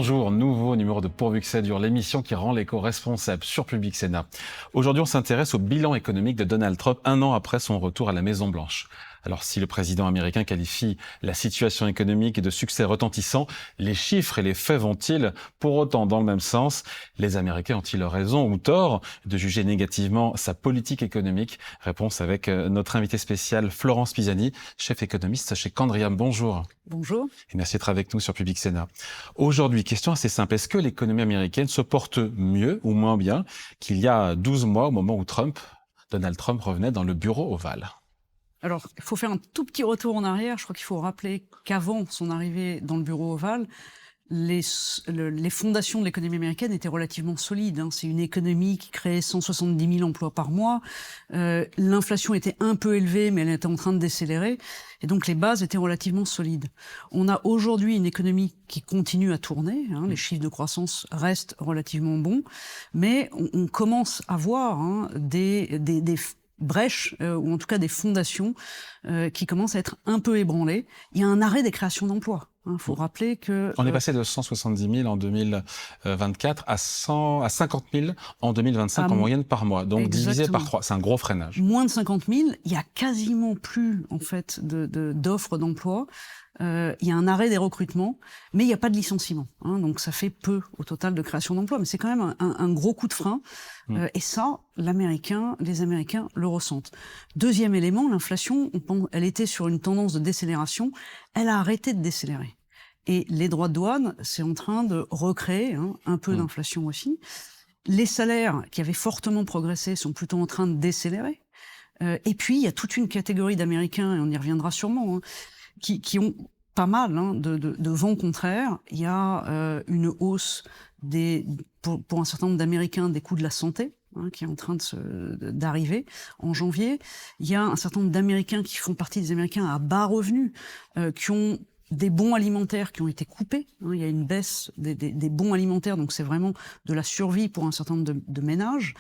Bonjour, nouveau numéro de Pourvu que ça dure, l'émission qui rend l'éco responsable sur Public Sénat. Aujourd'hui, on s'intéresse au bilan économique de Donald Trump un an après son retour à la Maison-Blanche. Alors, si le président américain qualifie la situation économique de succès retentissant, les chiffres et les faits vont-ils pour autant dans le même sens? Les Américains ont-ils raison ou tort de juger négativement sa politique économique? Réponse avec notre invité spécial Florence Pisani, chef économiste chez Candriam. Bonjour. Bonjour. Et merci d'être avec nous sur Public Sénat. Aujourd'hui, question assez simple. Est-ce que l'économie américaine se porte mieux ou moins bien qu'il y a 12 mois, au moment où Donald Trump revenait dans le bureau ovale? Alors, il faut faire un tout petit retour en arrière. Je crois qu'il faut rappeler qu'avant son arrivée dans le bureau ovale, les fondations de l'économie américaine étaient relativement solides. C'est une économie qui créait 170 000 emplois par mois. L'inflation était un peu élevée, mais elle était en train de décélérer. Et donc, les bases étaient relativement solides. On a aujourd'hui une économie qui continue à tourner. Les chiffres de croissance restent relativement bons. Mais on commence à voir des brèches, ou en tout cas des fondations qui commencent à être un peu ébranlées. Il y a un arrêt des créations d'emplois. Faut rappeler que... On est passé de 170 000 en 2024 à 50 000 en 2025 en moyenne par mois. Donc exactement. Divisé par 3, c'est un gros freinage. Moins de 50 000, il y a quasiment plus en fait d'offres d'emploi. Il y a un arrêt des recrutements, mais il n'y a pas de licenciement. Donc ça fait peu au total de création d'emplois, mais c'est quand même un gros coup de frein. Et ça, les Américains le ressentent. Deuxième élément, l'inflation, elle était sur une tendance de décélération. Elle a arrêté de décélérer. Et les droits de douane, c'est en train de recréer un peu d'inflation aussi. Les salaires qui avaient fortement progressé sont plutôt en train de décélérer. Et puis, il y a toute une catégorie d'Américains, et on y reviendra sûrement, qui ont pas mal de vents contraires. Il y a une hausse pour un certain nombre d'Américains des coûts de la santé, qui est en train d'arriver en janvier. Il y a un certain nombre d'Américains qui font partie des Américains à bas revenus, qui ont des bons alimentaires qui ont été coupés. Il y a une baisse des bons alimentaires, donc c'est vraiment de la survie pour un certain nombre de ménages.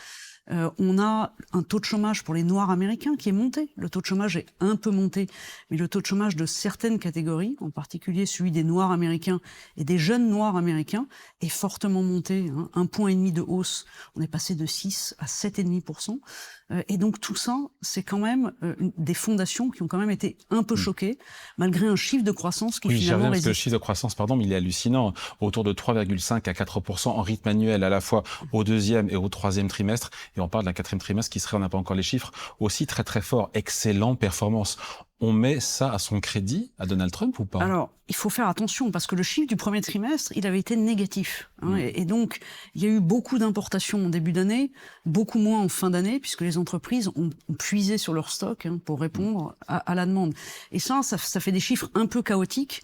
On a un taux de chômage pour les Noirs américains qui est monté. Le taux de chômage est un peu monté, mais le taux de chômage de certaines catégories, en particulier celui des Noirs américains et des jeunes Noirs américains, est fortement monté. 1,5 point de hausse. On est passé de 6 à 7,5%. Et donc tout ça, c'est quand même des fondations qui ont quand même été un peu choquées, malgré un chiffre de croissance qui finalement résiste. Parce que le chiffre de croissance, mais il est hallucinant, autour de 3,5 à 4% en rythme annuel, à la fois au deuxième et au troisième trimestre. Et on parle d'un quatrième trimestre qui serait, on n'a pas encore les chiffres, aussi très très fort, excellente performance. On met ça à son crédit, à Donald Trump, ou pas? Alors, il faut faire attention, parce que le chiffre du premier trimestre, il avait été négatif. Et donc, il y a eu beaucoup d'importations en début d'année, beaucoup moins en fin d'année, puisque les entreprises ont puisé sur leur stock pour répondre à la demande. Et ça fait des chiffres un peu chaotiques,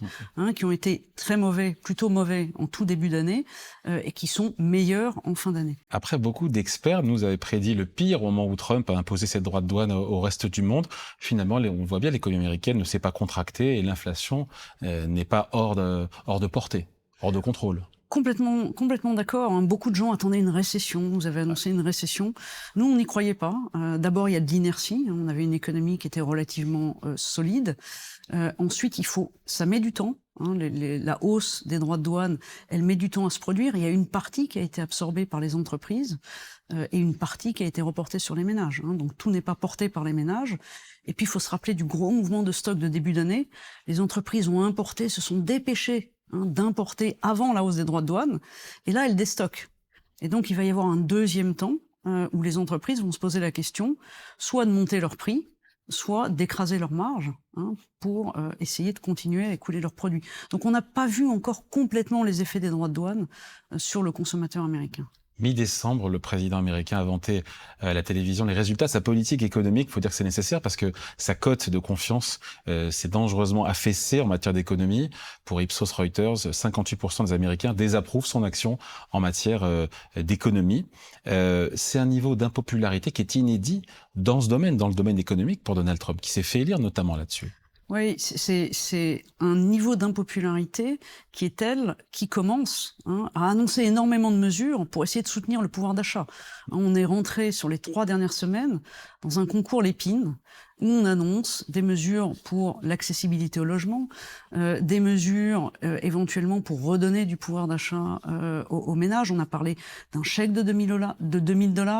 qui ont été très mauvais, plutôt mauvais en tout début d'année, et qui sont meilleurs en fin d'année. Après, beaucoup d'experts nous avaient prédit le pire au moment où Trump a imposé ses droits de douane au reste du monde. Finalement, on voit bien, l'économie américaine ne s'est pas contractée et l'inflation n'est pas hors de portée, hors de contrôle. Complètement d'accord. Beaucoup de gens attendaient une récession. Vous avez annoncé une récession. Nous, on n'y croyait pas. D'abord, il y a de l'inertie. On avait une économie qui était relativement solide. Ensuite, ça met du temps. La hausse des droits de douane, elle met du temps à se produire. Il y a une partie qui a été absorbée par les entreprises et une partie qui a été reportée sur les ménages. Donc tout n'est pas porté par les ménages. Et puis il faut se rappeler du gros mouvement de stock de début d'année. Les entreprises ont importé, se sont dépêchées d'importer avant la hausse des droits de douane. Et là, elles déstockent. Et donc il va y avoir un deuxième temps où les entreprises vont se poser la question, soit de monter leur prix, soit d'écraser leurs marges pour essayer de continuer à écouler leurs produits. Donc on n'a pas vu encore complètement les effets des droits de douane sur le consommateur américain. Mi-décembre, le président américain a vanté à la télévision les résultats de sa politique économique. Il faut dire que c'est nécessaire parce que sa cote de confiance s'est dangereusement affaissée en matière d'économie. Pour Ipsos Reuters, 58% des Américains désapprouvent son action en matière d'économie. C'est un niveau d'impopularité qui est inédit dans ce domaine, dans le domaine économique pour Donald Trump, qui s'est fait élire notamment là-dessus. Oui, c'est un niveau d'impopularité qui est tel qui commence à annoncer énormément de mesures pour essayer de soutenir le pouvoir d'achat. On est rentré sur les 3 dernières semaines dans un concours Lépine où on annonce des mesures pour l'accessibilité au logement, des mesures éventuellement pour redonner du pouvoir d'achat aux ménages. On a parlé d'un chèque de $2 000.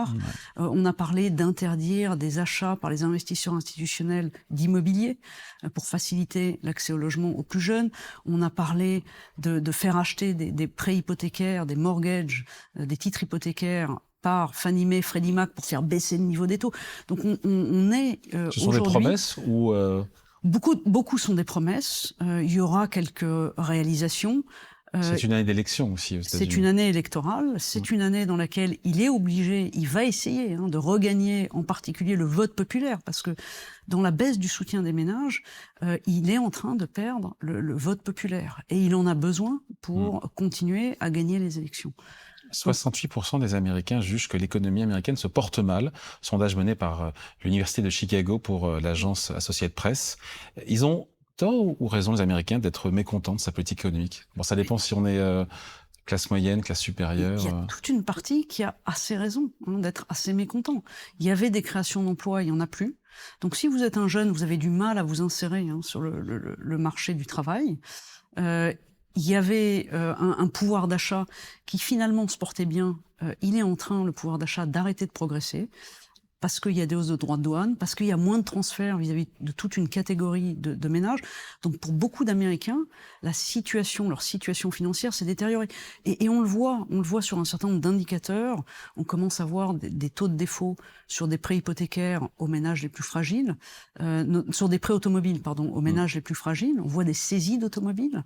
On a parlé d'interdire des achats par les investisseurs institutionnels d'immobilier pour faciliter l'accès au logement aux plus jeunes. On a parlé de faire acheter des prêts hypothécaires, des mortgages, des titres hypothécaires par Fannie Mae, Freddie Mac pour faire baisser le niveau des taux. Donc on est Ce sont des promesses ou Beaucoup sont des promesses. Il y aura quelques réalisations. C'est une année d'élection aussi aux États-Unis. C'est une année électorale, c'est une année dans laquelle il est obligé, il va essayer de regagner en particulier le vote populaire, parce que dans la baisse du soutien des ménages, il est en train de perdre le vote populaire. Et il en a besoin pour continuer à gagner les élections. 68% des Américains jugent que l'économie américaine se porte mal. Sondage mené par l'Université de Chicago pour l'agence Associated Press. Ils ont tort ou raison, les Américains, d'être mécontents de sa politique économique? Bon, ça dépend si on est classe moyenne, classe supérieure. Il y a toute une partie qui a assez raison d'être assez mécontent. Il y avait des créations d'emplois, il n'y en a plus. Donc si vous êtes un jeune, vous avez du mal à vous insérer sur le marché du travail. Il y avait un pouvoir d'achat qui finalement se portait bien. Il est en train, le pouvoir d'achat, d'arrêter de progresser parce qu'il y a des hausses de droits de douane, parce qu'il y a moins de transferts vis-à-vis de toute une catégorie de ménages. Donc pour beaucoup d'Américains, leur situation financière s'est détériorée. Et on le voit sur un certain nombre d'indicateurs. On commence à voir des taux de défaut sur des prêts hypothécaires aux ménages les plus fragiles, sur des prêts automobiles, aux ménages les plus fragiles. On voit des saisies d'automobiles.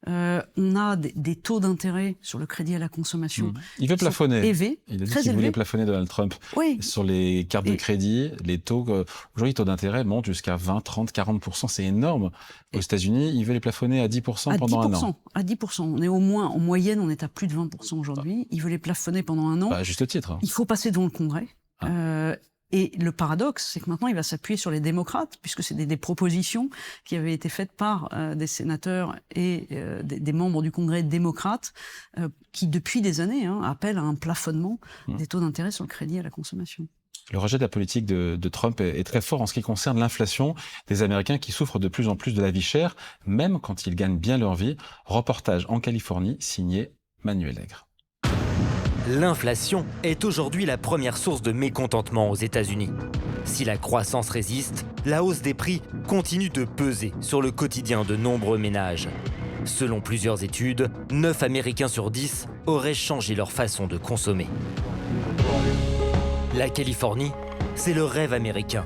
On a des taux d'intérêt sur le crédit à la consommation. Il veut plafonner. Élevés, il a dit très qu'il voulait élevés. plafonner Donald Trump. Oui. Sur les cartes de crédit, les taux, aujourd'hui, les taux d'intérêt montent jusqu'à 20, 30, 40%. C'est énorme. Aux États-Unis, il veut les plafonner à 10% pendant un an. À 10%. On est au moins, en moyenne, on est à plus de 20% aujourd'hui. Il veut les plafonner pendant un an. À juste titre. Il faut passer devant le Congrès. Et le paradoxe, c'est que maintenant, il va s'appuyer sur les démocrates, puisque c'est des propositions qui avaient été faites par des sénateurs et des membres du Congrès démocrates qui, depuis des années, appellent à un plafonnement des taux d'intérêt sur le crédit à la consommation. Le rejet de la politique de Trump est très fort en ce qui concerne l'inflation des Américains qui souffrent de plus en plus de la vie chère, même quand ils gagnent bien leur vie. Reportage en Californie, signé Manuel Aigre. L'inflation est aujourd'hui la première source de mécontentement aux États-Unis. Si la croissance résiste, la hausse des prix continue de peser sur le quotidien de nombreux ménages. Selon plusieurs études, 9 Américains sur 10 auraient changé leur façon de consommer. La Californie, c'est le rêve américain.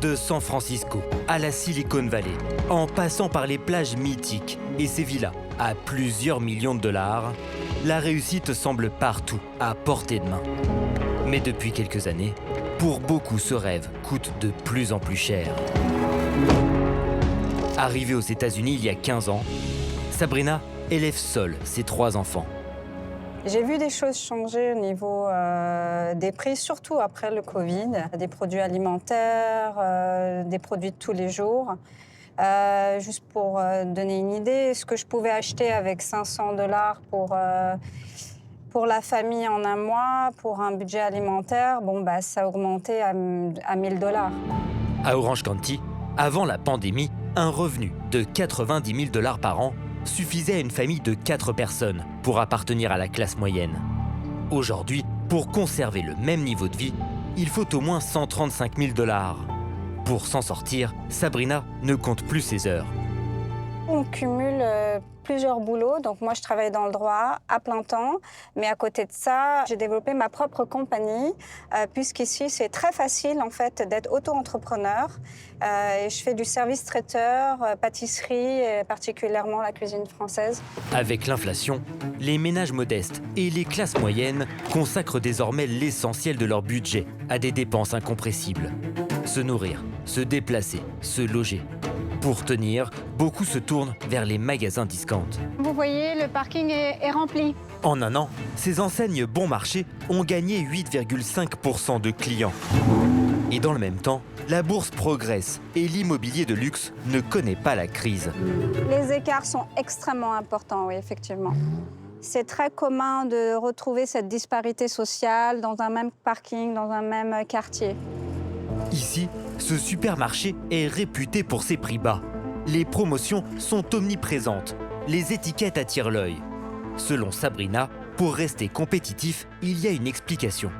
De San Francisco à la Silicon Valley, en passant par les plages mythiques et ses villas à plusieurs millions de dollars, la réussite semble partout, à portée de main. Mais depuis quelques années, pour beaucoup, ce rêve coûte de plus en plus cher. Arrivée aux États-Unis il y a 15 ans, Sabrina élève seule ses 3 enfants. J'ai vu des choses changer au niveau des prix, surtout après le Covid. Des produits alimentaires, des produits de tous les jours. Juste pour donner une idée, ce que je pouvais acheter avec $500 pour la famille en un mois, pour un budget alimentaire, ça a augmenté à $1 000. À Orange County, avant la pandémie, un revenu de $90 000 par an suffisait à une famille de 4 personnes pour appartenir à la classe moyenne. Aujourd'hui, pour conserver le même niveau de vie, il faut au moins $135 000. Pour s'en sortir, Sabrina ne compte plus ses heures. On cumule plusieurs boulots. Donc moi, je travaille dans le droit à plein temps. Mais à côté de ça, j'ai développé ma propre compagnie, puisqu'ici, c'est très facile en fait d'être auto-entrepreneur. Et je fais du service traiteur, pâtisserie, et particulièrement la cuisine française. Avec l'inflation, les ménages modestes et les classes moyennes consacrent désormais l'essentiel de leur budget à des dépenses incompressibles. Se nourrir, se déplacer, se loger. Pour tenir, beaucoup se tournent vers les magasins discount. Vous voyez, le parking est rempli. En un an, ces enseignes bon marché ont gagné 8,5% de clients. Et dans le même temps, la bourse progresse et l'immobilier de luxe ne connaît pas la crise. Les écarts sont extrêmement importants, oui, effectivement. C'est très commun de retrouver cette disparité sociale dans un même parking, dans un même quartier. Ici, ce supermarché est réputé pour ses prix bas. Les promotions sont omniprésentes. Les étiquettes attirent l'œil. Selon Sabrina, pour rester compétitif, il y a une explication.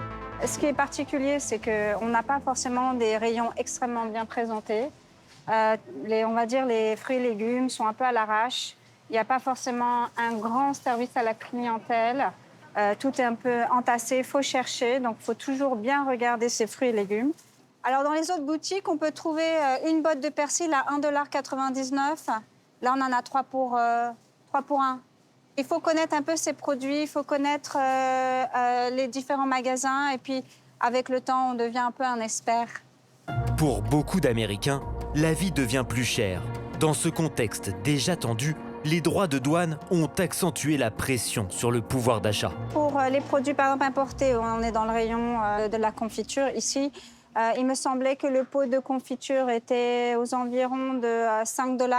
Ce qui est particulier, c'est qu'on n'a pas forcément des rayons extrêmement bien présentés. On va dire les fruits et légumes sont un peu à l'arrache. Il n'y a pas forcément un grand service à la clientèle. Tout est un peu entassé, il faut chercher. Donc, il faut toujours bien regarder ces fruits et légumes. Alors, dans les autres boutiques, on peut trouver une botte de persil à 1,99 $. Là, on en a 3 pour 1. Il faut connaître un peu ces produits, il faut connaître les différents magasins. Et puis, avec le temps, on devient un peu un expert. Pour beaucoup d'Américains, la vie devient plus chère. Dans ce contexte déjà tendu, les droits de douane ont accentué la pression sur le pouvoir d'achat. Pour les produits, par exemple, importés, on est dans le rayon de la confiture ici. Il me semblait que le pot de confiture était aux environs de 5 $.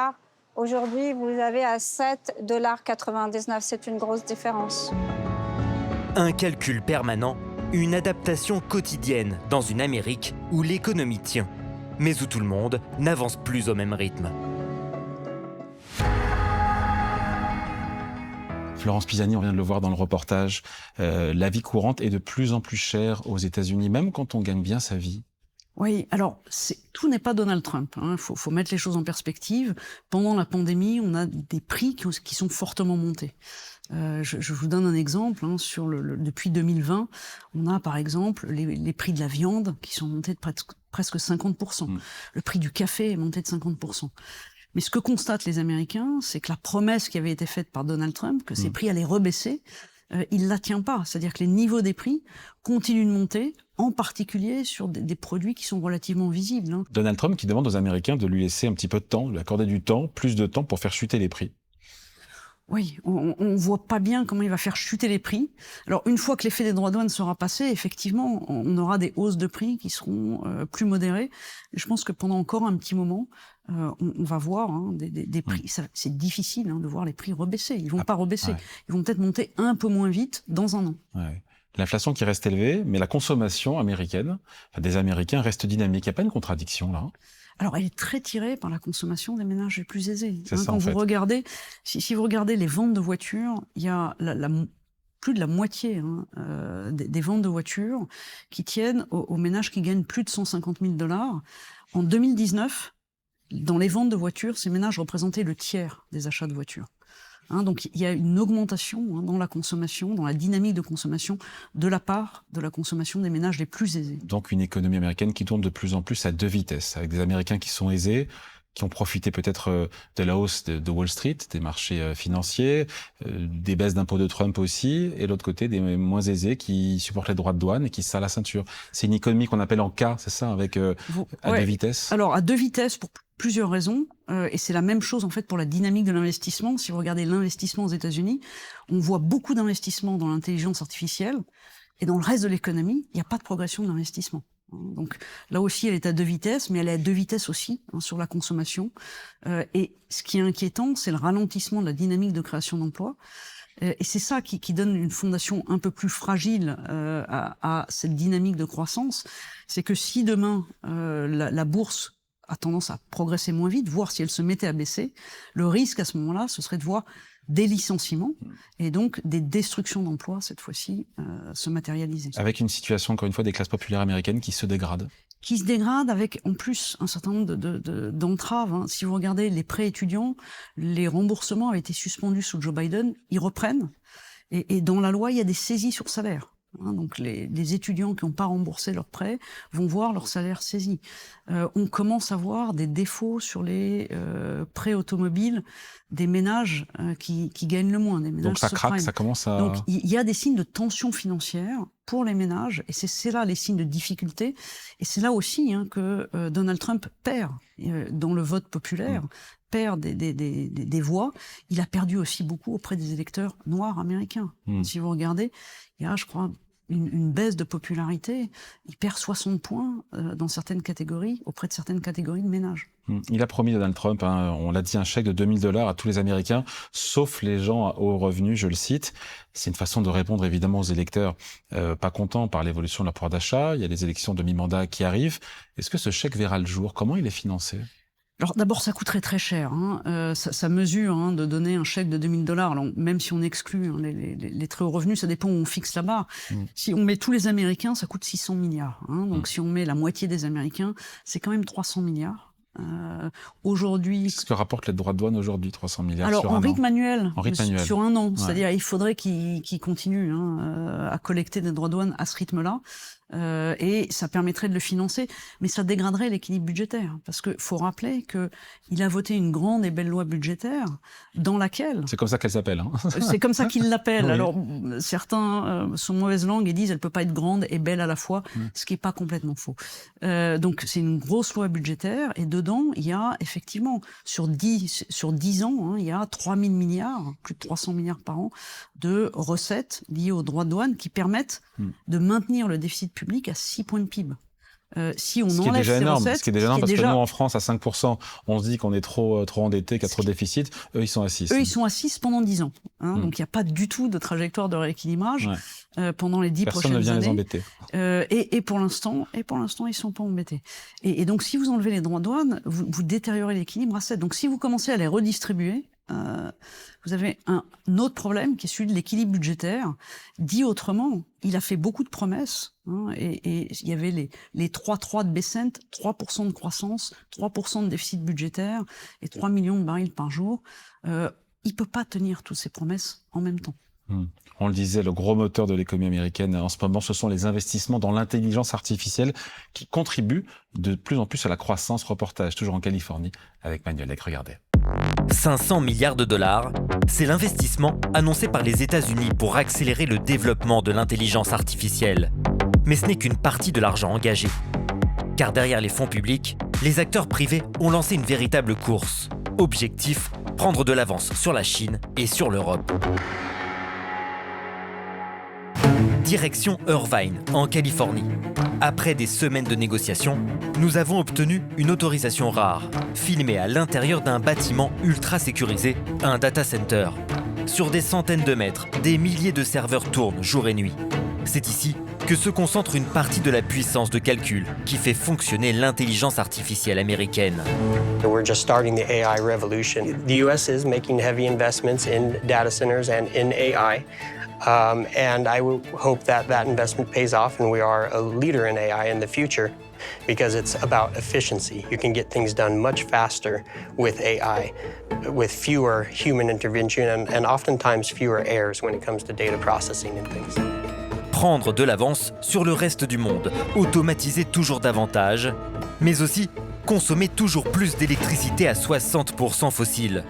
Aujourd'hui, vous avez à 7,99 $. C'est une grosse différence. Un calcul permanent, une adaptation quotidienne dans une Amérique où l'économie tient, mais où tout le monde n'avance plus au même rythme. Florence Pisani, on vient de le voir dans le reportage, la vie courante est de plus en plus chère aux États-Unis, même quand on gagne bien sa vie. Oui, alors tout n'est pas Donald Trump. Faut mettre les choses en perspective. Pendant la pandémie, on a des prix qui sont fortement montés. Je vous donne un exemple. Depuis 2020, on a par exemple les prix de la viande qui sont montés de presque 50%. Le prix du café est monté de 50%. Mais ce que constatent les Américains, c'est que la promesse qui avait été faite par Donald Trump, que ces prix allaient rebaisser, il la tient pas. C'est-à-dire que les niveaux des prix continuent de monter, en particulier sur des produits qui sont relativement visibles. Donald Trump qui demande aux Américains de lui laisser un petit peu de temps, de lui accorder du temps, plus de temps pour faire chuter les prix. Oui, on voit pas bien comment il va faire chuter les prix. Alors, une fois que l'effet des droits de douane sera passé, effectivement, on aura des hausses de prix qui seront plus modérées. Je pense que pendant encore un petit moment, on va voir des prix. C'est difficile de voir les prix rebaisser. Ils vont pas rebaisser. Ouais. Ils vont peut-être monter un peu moins vite dans un an. Ouais. L'inflation qui reste élevée, mais la consommation américaine, des Américains reste dynamique. Il n'y a pas une contradiction là? Alors, elle est très tirée par la consommation des ménages les plus aisés. C'est ça, quand vous regardez, si vous regardez les ventes de voitures, il y a plus de la moitié des ventes de voitures qui tiennent aux ménages qui gagnent plus de 150 000 $. En 2019, dans les ventes de voitures, ces ménages représentaient le tiers des achats de voitures. Donc il y a une augmentation dans la consommation, dans la dynamique de consommation, de la part de la consommation des ménages les plus aisés. Donc une économie américaine qui tourne de plus en plus à deux vitesses, avec des Américains qui sont aisés, qui ont profité peut-être de la hausse de Wall Street, des marchés financiers, des baisses d'impôts de Trump aussi, et de l'autre côté des moins aisés qui supportent les droits de douane et qui se serrent la ceinture. C'est une économie qu'on appelle en K, c'est ça, avec à deux vitesses? Alors à deux vitesses pour plusieurs raisons, et c'est la même chose en fait pour la dynamique de l'investissement. Si vous regardez l'investissement aux États-Unis, on voit beaucoup d'investissements dans l'intelligence artificielle, et dans le reste de l'économie, il n'y a pas de progression de l'investissement. Donc là aussi, elle est à deux vitesses, mais elle est à deux vitesses aussi sur la consommation. Et ce qui est inquiétant, c'est le ralentissement de la dynamique de création d'emplois. Et c'est ça qui donne une fondation un peu plus fragile à cette dynamique de croissance. C'est que si demain, la bourse a tendance à progresser moins vite, voire si elle se mettait à baisser, le risque à ce moment-là, ce serait de voir des licenciements et donc des destructions d'emplois, cette fois-ci, se matérialiser. Avec une situation, encore une fois, des classes populaires américaines qui se dégradent. Qui se dégradent avec, en plus, un certain nombre d'entraves. Si vous regardez les prêts étudiants, les remboursements avaient été suspendus sous Joe Biden, ils reprennent. Et dans la loi, il y a des saisies sur salaire. Donc les étudiants qui n'ont pas remboursé leurs prêts vont voir leur salaire saisi. On commence à voir des défauts sur les prêts automobiles des ménages qui gagnent le moins. Des ménages donc ça craque, ça commence à... Donc il y a des signes de tension financière pour les ménages, et c'est là les signes de difficulté. Et c'est là aussi que Donald Trump perd dans le vote populaire. Perd des voix. Il a perdu aussi beaucoup auprès des électeurs noirs américains. Si vous regardez, il y a, je crois, une baisse de popularité. Il perd 60 points dans certaines catégories, auprès de certaines catégories de ménages. Il a promis, Donald Trump, on l'a dit, un chèque de $2000 à tous les Américains, sauf les gens à haut revenu, je le cite. C'est une façon de répondre évidemment aux électeurs pas contents par l'évolution de leur pouvoir d'achat. Il y a les élections de mi-mandat qui arrivent. Est-ce que ce chèque verra le jour? Comment il est financé? Alors d'abord, ça coûterait très cher. Ça mesure de donner un chèque de $2000. Alors, même si on exclut les très hauts revenus, ça dépend où on fixe la barre. Si on met tous les Américains, ça coûte 600 milliards. Donc si on met la moitié des Américains, c'est quand même 300 milliards. Aujourd'hui, ce que rapporte les droits de douane aujourd'hui, 300 milliards alors, sur un an. en rythme annuel, sur un an. Ouais. C'est-à-dire, il faudrait qu'ils continuent à collecter des droits de douane à ce rythme-là. Et ça permettrait de le financer, mais ça dégraderait l'équilibre budgétaire. Parce que faut rappeler que il a voté une grande et belle loi budgétaire dans laquelle... C'est comme ça qu'elle s'appelle. C'est comme ça qu'il l'appelle. Oui. Alors, certains sont mauvaise langue et disent elle peut pas être grande et belle à la fois, ce qui est pas complètement faux. Donc, c'est une grosse loi budgétaire et dedans, il y a effectivement, sur 10 ans, il y a 3000 milliards, plus de 300 milliards par an, de recettes liées aux droits de douane qui permettent de maintenir le déficit public à 6 points de PIB. Si on enlève ces recettes, ce qui est déjà énorme, parce que nous, en France, à 5%, on se dit qu'on est trop endetté, qu'il y a trop de déficit. Eux, ils sont à 6. Eux, ils sont à 6 pendant 10 ans. Donc, il n'y a pas du tout de trajectoire de rééquilibrage pendant les 10 prochaines années. Personne ne vient les embêter. Et pour l'instant, ils ne sont pas embêtés. Et donc, si vous enlevez les droits de douane, vous détériorez l'équilibre à 7. Donc, si vous commencez à les redistribuer, vous avez un autre problème qui est celui de l'équilibre budgétaire. Dit autrement, il a fait beaucoup de promesses, et il y avait les 3 de Bessent, 3% de croissance, 3% de déficit budgétaire et 3 millions de barils par jour. Il peut pas tenir toutes ces promesses en même temps. On le disait, le gros moteur de l'économie américaine en ce moment, ce sont les investissements dans l'intelligence artificielle qui contribuent de plus en plus à la croissance. Reportage toujours en Californie avec Manuel Lec. Regardez. 500 milliards de dollars, c'est l'investissement annoncé par les États-Unis pour accélérer le développement de l'intelligence artificielle. Mais ce n'est qu'une partie de l'argent engagé. Car derrière les fonds publics, les acteurs privés ont lancé une véritable course. Objectif, prendre de l'avance sur la Chine et sur l'Europe. Direction Irvine, en Californie. Après des semaines de négociations, nous avons obtenu une autorisation rare, filmée à l'intérieur d'un bâtiment ultra sécurisé, un data center. Sur des centaines de mètres, des milliers de serveurs tournent jour et nuit. C'est ici que se concentre une partie de la puissance de calcul qui fait fonctionner l'intelligence artificielle américaine. We're just starting the AI revolution. The US is making heavy investments in data centers and in AI. And I hope that investment pays off and we are a leader in AI in the future because it's about efficiency. You can get things done much faster with AI, with fewer human intervention and oftentimes fewer errors when it comes to data processing and things. Prendre de l'avance sur le reste du monde, automatiser toujours davantage, mais aussi consommer toujours plus d'électricité à 60% fossile.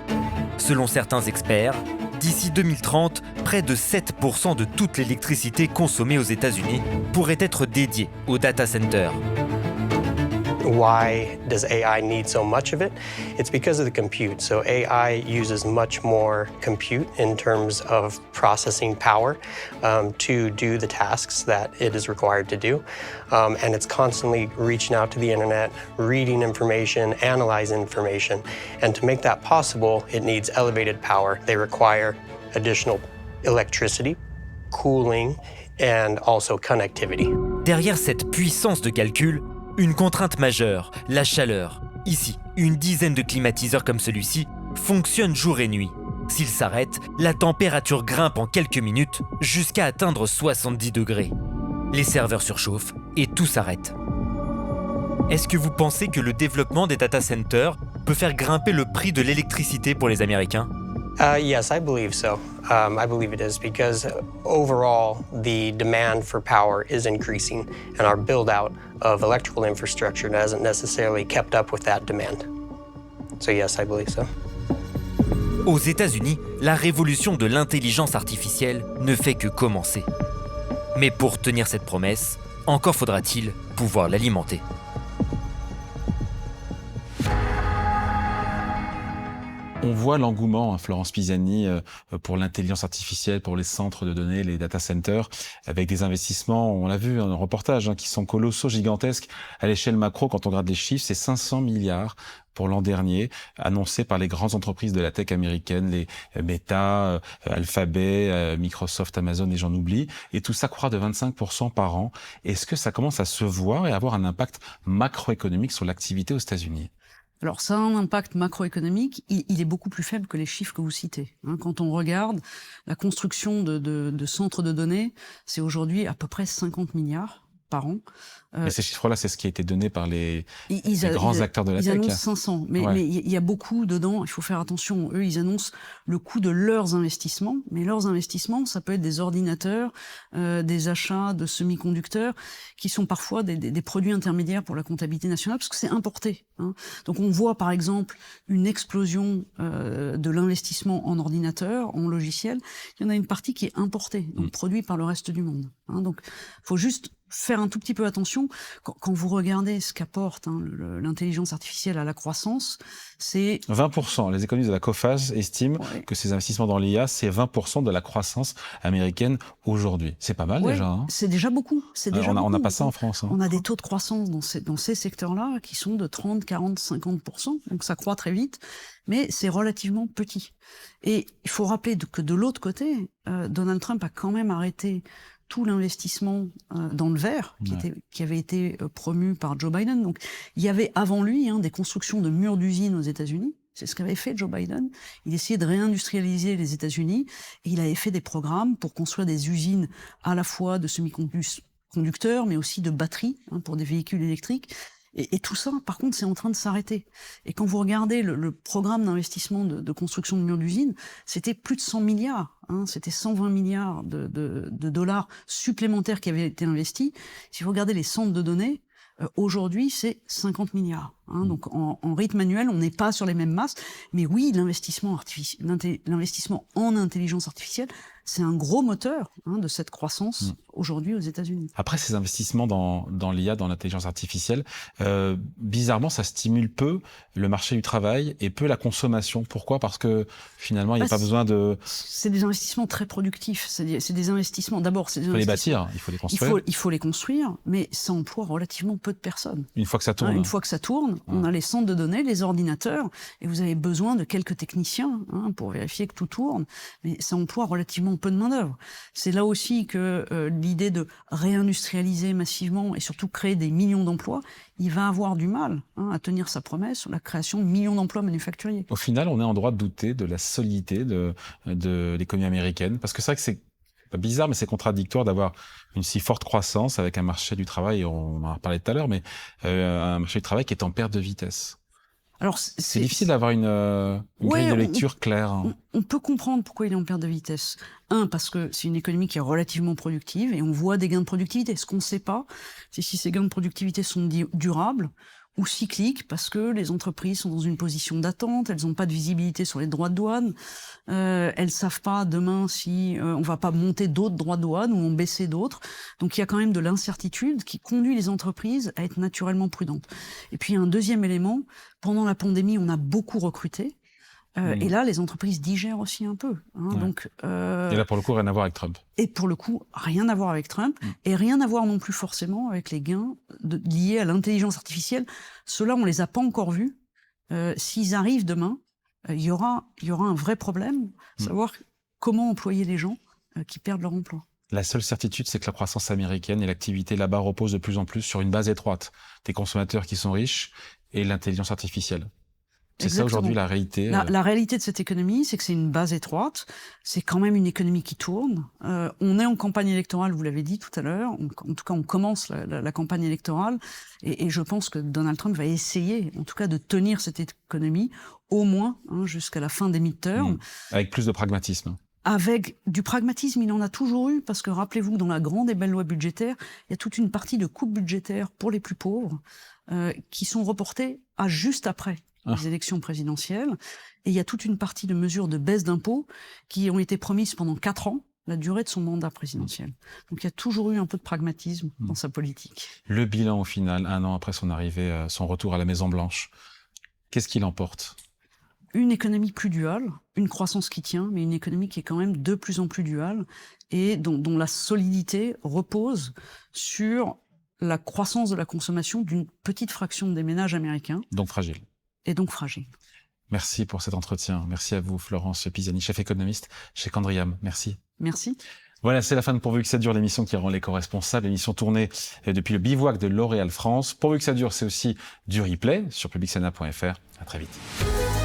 Selon certains experts, d'ici 2030, près de 7% de toute l'électricité consommée aux États-Unis pourrait être dédiée aux data centers. Why does AI need so much of it? It's because of the compute. So AI uses much more compute in terms of processing power to do the tasks that it is required to do. And it's constantly reaching out to the internet, reading information, analyzing information. And to make that possible, it needs elevated power. They require additional electricity, cooling, and also connectivity. Derrière cette puissance de calcul, une contrainte majeure, la chaleur. Ici, une dizaine de climatiseurs comme celui-ci fonctionnent jour et nuit. S'ils s'arrêtent, la température grimpe en quelques minutes jusqu'à atteindre 70 degrés. Les serveurs surchauffent et tout s'arrête. Est-ce que vous pensez que le développement des data centers peut faire grimper le prix de l'électricité pour les Américains ? Yes, I believe so. I believe it is because overall the demand for power is increasing and our build out of electrical infrastructure hasn't necessarily kept up with that demand. So yes, I believe so. Aux États-Unis, la révolution de l'intelligence artificielle ne fait que commencer. Mais pour tenir cette promesse, encore faudra-t-il pouvoir l'alimenter. On voit l'engouement, Florence Pisani, pour l'intelligence artificielle, pour les centres de données, les data centers, avec des investissements, on l'a vu dans le reportage, qui sont colossaux, gigantesques. À l'échelle macro, quand on regarde les chiffres, c'est 500 milliards pour l'an dernier, annoncé par les grandes entreprises de la tech américaine, les Meta, Alphabet, Microsoft, Amazon et j'en oublie. Et tout ça croît de 25% par an. Est-ce que ça commence à se voir et avoir un impact macroéconomique sur l'activité aux États-Unis? Alors ça a un impact macroéconomique, il est beaucoup plus faible que les chiffres que vous citez. Quand on regarde la construction de centres de données, c'est aujourd'hui à peu près 50 milliards par an. Et ces chiffres-là, c'est ce qui a été donné par les grands acteurs de la tech. Ils annoncent 500, mais il y a beaucoup dedans, il faut faire attention. Eux, ils annoncent le coût de leurs investissements, mais leurs investissements, ça peut être des ordinateurs, des achats de semi-conducteurs, qui sont parfois des produits intermédiaires pour la comptabilité nationale, parce que c'est importé. Donc on voit par exemple une explosion de l'investissement en ordinateurs, en logiciels. Il y en a une partie qui est importée, donc produit par le reste du monde. Donc il faut juste faire un tout petit peu attention. Quand vous regardez ce qu'apporte l'intelligence artificielle à la croissance, c'est 20%. Les économistes de la COFAS estiment que ces investissements dans l'IA, c'est 20% de la croissance américaine aujourd'hui. C'est pas mal déjà. C'est déjà beaucoup. On n'a pas ça en France. On a des taux de croissance dans ces secteurs-là qui sont de 30, 40, 50%. Donc ça croît très vite, mais c'est relativement petit. Et il faut rappeler que de l'autre côté, Donald Trump a quand même arrêté tout l'investissement dans le vert qui avait été promu par Joe Biden. Donc il y avait avant lui des constructions de murs d'usines aux États-Unis. C'est ce qu'avait fait Joe Biden. Il essayait de réindustrialiser les États-Unis et il avait fait des programmes pour construire des usines à la fois de semi-conducteurs mais aussi de batteries pour des véhicules électriques. Et tout ça, par contre, c'est en train de s'arrêter. Et quand vous regardez le programme d'investissement de construction de murs d'usine, c'était plus de 100 milliards. C'était 120 milliards de dollars supplémentaires qui avaient été investis. Si vous regardez les centres de données, aujourd'hui, c'est 50 milliards. Donc en rythme annuel, on n'est pas sur les mêmes masses. Mais oui, l'investissement en intelligence artificielle, c'est un gros moteur de cette croissance aujourd'hui aux États-Unis. Après ces investissements dans l'IA, dans l'intelligence artificielle, bizarrement, ça stimule peu le marché du travail et peu la consommation. Pourquoi? Parce que finalement, il n'y a pas besoin de... C'est des investissements très productifs. C'est des investissements... D'abord, c'est des il faut les bâtir, il faut les construire. Il faut les construire, mais ça emploie relativement peu de personnes. Une fois que ça tourne. Une fois que ça tourne, on a les centres de données, les ordinateurs, et vous avez besoin de quelques techniciens pour vérifier que tout tourne, mais ça emploie relativement peu de main-d'œuvre. C'est là aussi que l'idée de réindustrialiser massivement et surtout créer des millions d'emplois, il va avoir du mal à tenir sa promesse sur la création de millions d'emplois manufacturiers. Au final, on est en droit de douter de la solidité de l'économie américaine, parce que c'est vrai que c'est bizarre, mais c'est contradictoire d'avoir une si forte croissance avec un marché du travail, on en a parlé tout à l'heure, mais un marché du travail qui est en perte de vitesse. Alors, c'est difficile d'avoir une grille de lecture claire. On peut comprendre pourquoi il est en perte de vitesse. Parce que c'est une économie qui est relativement productive et on voit des gains de productivité. Ce qu'on ne sait pas, c'est si ces gains de productivité sont durables ou cycliques, parce que les entreprises sont dans une position d'attente, elles n'ont pas de visibilité sur les droits de douane, elles savent pas demain si on va pas monter d'autres droits de douane ou en baisser d'autres. Donc il y a quand même de l'incertitude qui conduit les entreprises à être naturellement prudentes. Et puis un deuxième élément, pendant la pandémie, on a beaucoup recruté. Et là, les entreprises digèrent aussi un peu. Donc, et là, pour le coup, rien à voir avec Trump. Et pour le coup, rien à voir avec Trump, et rien à voir non plus forcément avec les gains liés à l'intelligence artificielle. Ceux-là, on les a pas encore vus. S'ils arrivent demain, il y aura un vrai problème, savoir comment employer les gens qui perdent leur emploi. La seule certitude, c'est que la croissance américaine et l'activité là-bas reposent de plus en plus sur une base étroite des consommateurs qui sont riches et l'intelligence artificielle. C'est ça aujourd'hui la réalité. La réalité de cette économie, c'est que c'est une base étroite, c'est quand même une économie qui tourne. On est en campagne électorale, vous l'avez dit tout à l'heure, en tout cas on commence la campagne électorale, et je pense que Donald Trump va essayer en tout cas de tenir cette économie au moins jusqu'à la fin des midterms. Avec plus de pragmatisme. Avec du pragmatisme, il en a toujours eu, parce que rappelez-vous, dans la grande et belle loi budgétaire, il y a toute une partie de coupes budgétaires pour les plus pauvres qui sont reportées à juste après les élections présidentielles. Et il y a toute une partie de mesures de baisse d'impôts qui ont été promises pendant 4 ans, la durée de son mandat présidentiel. Donc il y a toujours eu un peu de pragmatisme dans sa politique. Le bilan au final, 1 an après son arrivée, son retour à la Maison-Blanche, qu'est-ce qu'il emporte ? une économie plus duale, une croissance qui tient, mais une économie qui est quand même de plus en plus duale et dont la solidité repose sur la croissance de la consommation d'une petite fraction des ménages américains. Donc fragile. Et donc fragile. Merci pour cet entretien. Merci à vous, Florence Pisani, chef économiste chez Candriam. Merci. Merci. Voilà, c'est la fin de Pourvu que ça dure, l'émission qui rend l'éco-responsable, l'émission tournée depuis le bivouac de L'Oréal France. Pourvu que ça dure, c'est aussi du replay sur publicsena.fr. À très vite.